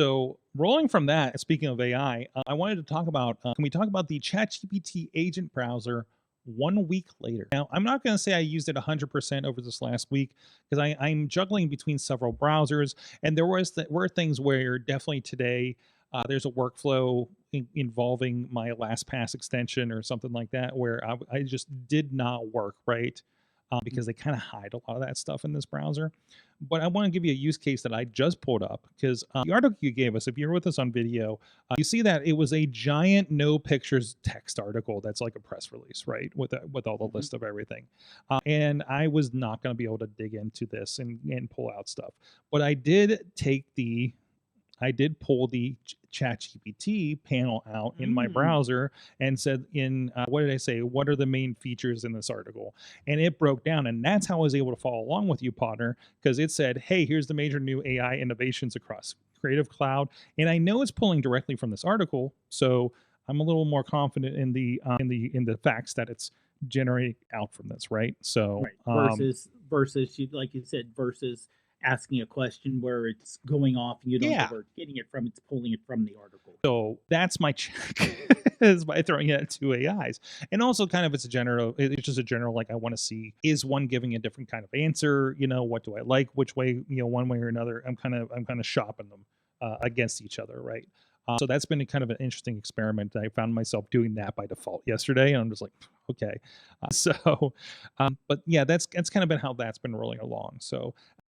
So, rolling from that, speaking of AI, I wanted to talk about can we talk about the ChatGPT agent browser 1 week later? Now, I'm not going to say I used it 100% over this last week because I'm juggling between several browsers, and were things where definitely today there's a workflow involving my LastPass extension or something like that where I just did not work right because they kind of hide a lot of that stuff in this browser. But I want to give you a use case that I just pulled up because the article you gave us, if you're with us on video, you see that it was a giant no pictures text article that's like a press release, right? With all the Mhm. list of everything. And I was not going to be able to dig into this and pull out stuff. But I did pull the ChatGPT panel out in my Mm. browser and said, what did I say? What are the main features in this article? And it broke down. And that's how I was able to follow along with you, partner, because it said, hey, here's the major new AI innovations across Creative Cloud. And I know it's pulling directly from this article. So I'm a little more confident in the facts that it's generating out from this, right? So Right. Versus you like you said, versus asking a question where it's going off and you don't know yeah, where it's getting it from, it's pulling it from the article. so that's my check is by throwing it at two AIs. And also kind of it's just a general like I want to see is one giving a different kind of answer, what do I like, which way, one way or another. I'm kind of shopping them against each other, right? So that's been a kind of an interesting experiment. I found myself doing that by default yesterday, and I'm just like, okay. But yeah, that's kind of been how that's been rolling along. So